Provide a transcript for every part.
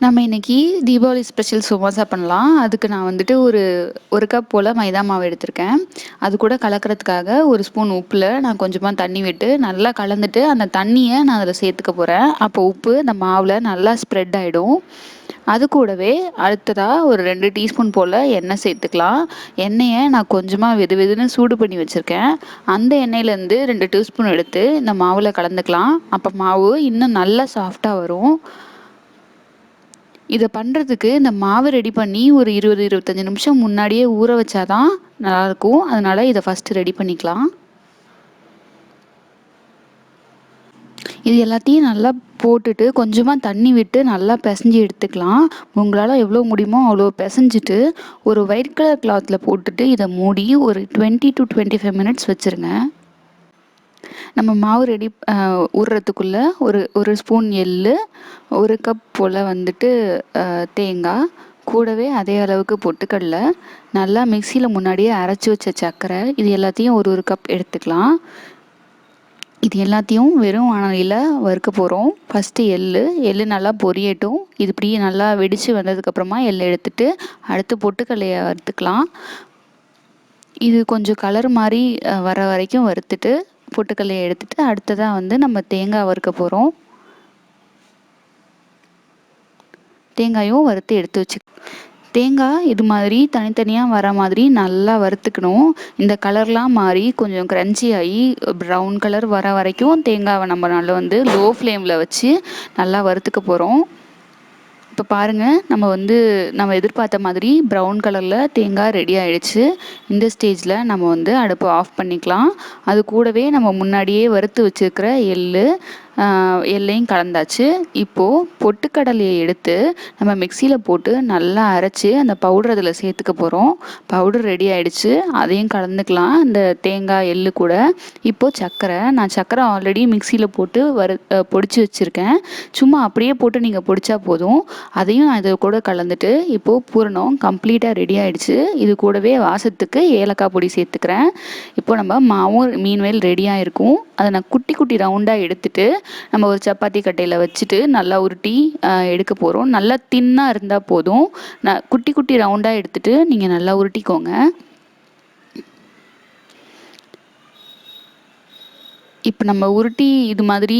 நம்ம இன்னைக்கு தீபாவளி ஸ்பெஷல் சமோசா பண்ணலாம். அதுக்கு நான் வந்துட்டு ஒரு 1 கப் போல மைதா மாவு எடுத்திருக்கேன். அது கூட கலக்கிறதுக்காக 1 ஸ்பூன் உப்புல நான் கொஞ்சமா தண்ணி விட்டு நல்லா கலந்துட்டு, அந்த தண்ணிய நான் அதில சேர்த்துக்க போறேன். அப்போ உப்பு இந்த மாவுல நல்லா ஸ்ப்ரெட் ஆயிடும். அது கூடவே அடுத்ததா ஒரு 2 டீஸ்பூன் போல எண்ணெய் சேர்த்துக்கலாம். எண்ணெய நான் கொஞ்சமா வெது வெதுன்னு சூடு பண்ணி வச்சிருக்கேன். அந்த எண்ணெயிலேருந்து 2 டீஸ்பூன் எடுத்து இந்த மாவுல கலந்துக்கலாம். அப்போ மாவு இன்னும் நல்லா சாஃப்ட்டா வரும். இத பண்றதுக்கு இந்த மாவு ரெடி பண்ணி ஒரு 20, 25 நிமிஷம் முன்னாடியே ஊற வச்சா தான் நல்லாயிருக்கும். அதனால இத ஃபர்ஸ்ட்டு ரெடி பண்ணிக்கலாம். இது எல்லாத்தையும் நல்லா போட்டுட்டு கொஞ்சமா தண்ணி விட்டு நல்லா பெசஞ்சு எடுத்துக்கலாம். உங்களால எவ்வளோ முடியுமோ அவ்வளோ பெசஞ்சுட்டு, ஒரு ஒயிட் கலர் கிளாத்ல போட்டுட்டு இத மூடி ஒரு 20 to 25 மினிட்ஸ் வச்சுருங்க. நம்ம மாவு ரெடி ஊறுறதுக்குள்ள ஒரு ஸ்பூன் எள்ளு, 1 கப் போல் வந்துட்டு தேங்காய், கூடவே அதே அளவுக்கு பொட்டுக்கடல, நல்லா மிக்சியில் முன்னாடியே அரைச்சி வச்ச சர்க்கரை, இது எல்லாத்தையும் ஒரு கப் எடுத்துக்கலாம். இது எல்லாத்தையும் வெறும் வாணலியில் வறுக்க போகிறோம். ஃபஸ்ட்டு எள்ளு நல்லா பொரியட்டும். இது இப்படியே நல்லா வெடித்து வந்ததுக்கப்புறமா எள்ளை எடுத்துட்டு அடுத்து பொட்டுக்கடலையை வறுத்துக்கலாம். இது கொஞ்சம் கலர் மாதிரி வர வரைக்கும் வறுத்துட்டு பொட்டுக்கடலையை எடுத்துட்டு அடுத்ததாக வந்து நம்ம தேங்காய் வறுக்க போகிறோம். தேங்காயும் வறுத்து எடுத்து வச்சு தேங்காய் இது மாதிரி தனித்தனியாக வர மாதிரி நல்லா வறுத்துக்கணும். இந்த கலர்லாம் மாறி கொஞ்சம் க்ரன்ச்சி ஆகி ப்ரௌன் கலர் வர வரைக்கும் தேங்காவை நம்ம நல்லா வந்து லோ ஃப்ளேமில் வச்சு நல்லா வறுத்துக்க போகிறோம். இப்போ பாருங்கள், நம்ம எதிர்பார்த்த மாதிரி ப்ரௌன் கலரில் தேங்காய் ரெடி ஆகிடுச்சு. இந்த ஸ்டேஜில் நம்ம வந்து அடுப்பை ஆஃப் பண்ணிக்கலாம். அது கூடவே நம்ம முன்னாடியே வறுத்து வச்சுருக்கிற எள்ளையும் கலந்தாச்சு. இப்போது பொட்டுக்கடலையை எடுத்து நம்ம மிக்சியில் போட்டு நல்லா அரைச்சி அந்த பவுடர் அதில் சேர்த்துக்க போகிறோம். பவுடர் ரெடி ஆகிடுச்சு. அதையும் கலந்துக்கலாம் இந்த தேங்காய் எள்ளு கூட. இப்போது நான் சர்க்கரை ஆல்ரெடி மிக்சியில் போட்டு பொடிச்சு வச்சுருக்கேன். சும்மா அப்படியே போட்டு நீங்கள் பொடிச்சா போதும். அதையும் நான் இது கூட கலந்துட்டு இப்போது பூரணம் கம்ப்ளீட்டாக ரெடி ஆகிடுச்சு. இது கூடவே வாசத்துக்கு ஏலக்காய் பொடி சேர்த்துக்கிறேன். இப்போ நம்ம மாவும் மீன்வேல் ரெடியாக இருக்கும். அதை நான் குட்டி குட்டி ரவுண்டாக எடுத்துட்டு நம்ம ஒரு சப்பாத்தி கட்டையில் வச்சுட்டு நல்லா உருட்டி எடுக்க போகிறோம். நல்லா தின்னாக இருந்தால் போதும். குட்டி குட்டி ரவுண்டாக எடுத்துட்டு நீங்கள் நல்லா உருட்டிக்கோங்க. இப்போ நம்ம உருட்டி இது மாதிரி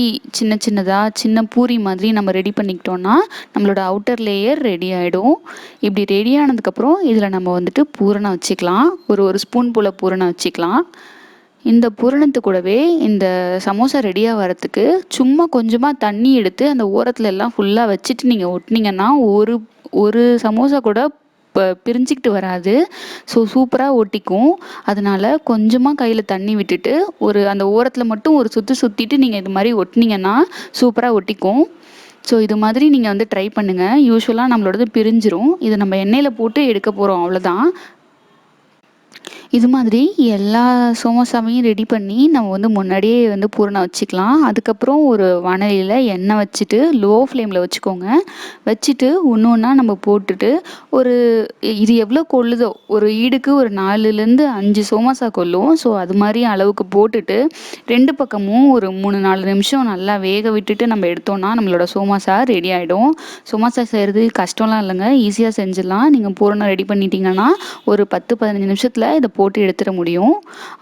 சின்ன பூரி மாதிரி நம்ம ரெடி பண்ணிக்கிட்டோன்னா நம்மளோட அவுட்டர் லேயர் ரெடி ஆகிடும். இப்படி ரெடி ஆனதுக்கப்புறம் இதில் நம்ம வந்துட்டு பூரணம் வச்சுக்கலாம். ஒரு ஸ்பூன் போல் பூரணம் வச்சுக்கலாம். இந்த பூரணத்து கூடவே இந்த சமோசா ரெடியாக வரத்துக்கு சும்மா கொஞ்சமாக தண்ணி எடுத்து அந்த ஓரத்துல எல்லாம் ஃபுல்லாக வச்சுட்டு நீங்கள் ஒட்டினீங்கன்னா ஒரு சமோசா கூட பிரிஞ்சிக்கிட்டு வராது. ஸோ சூப்பராக ஒட்டிக்கும். அதனால் கொஞ்சமாக கையில் தண்ணி விட்டுட்டு அந்த ஓரத்தில் மட்டும் ஒரு சுற்றிட்டு நீங்கள் இது மாதிரி ஒட்டினீங்கன்னா சூப்பராக ஒட்டிக்கும். ஸோ இது மாதிரி நீங்கள் வந்து ட்ரை பண்ணுங்கள். யூஸ்வலாக நம்மளோடது பிரிஞ்சிரும். இதை நம்ம எண்ணெயில் போட்டு எடுக்க போகிறோம், அவ்வளோதான். இது மாதிரி எல்லா சமோசாவையும் ரெடி பண்ணி நம்ம வந்து முன்னாடியே வந்து பூரணம் வச்சுக்கலாம். அதுக்கப்புறம் ஒரு வாணலியில் எண்ணெய் வச்சுட்டு லோ ஃப்ளேமில் வச்சுக்கோங்க. வச்சுட்டு ஒன்றா நம்ம போட்டுட்டு இது எவ்வளோ கொள்ளுதோ ஒரு ஈடுக்கு ஒரு 4லேருந்து 5 சமோசா கொள்ளும். ஸோ அது மாதிரி அளவுக்கு போட்டுட்டு 2 பக்கமும் ஒரு 3-4 நிமிஷம் நல்லா வேக விட்டுட்டு நம்ம எடுத்தோம்னா நம்மளோட சமோசா ரெடி ஆகிடும். சமோசா செய்கிறது கஷ்டம்லாம் இல்லைங்க, ஈஸியாக செஞ்சிடலாம். நீங்கள் பூரணம் ரெடி பண்ணிட்டீங்கன்னா ஒரு 10-15 நிமிஷத்தில் இதை போட்டு எடுத்துட முடியும்.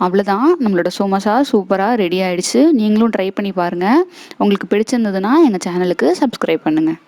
அவ்வளோதான், நம்மளோட சமோசா சூப்பராக ரெடி ஆகிடுச்சு. நீங்களும் ட்ரை பண்ணி பாருங்கள். உங்களுக்கு பிடிச்சிருந்ததுன்னா எங்கள் சேனலுக்கு சப்ஸ்கிரைப் பண்ணுங்கள்.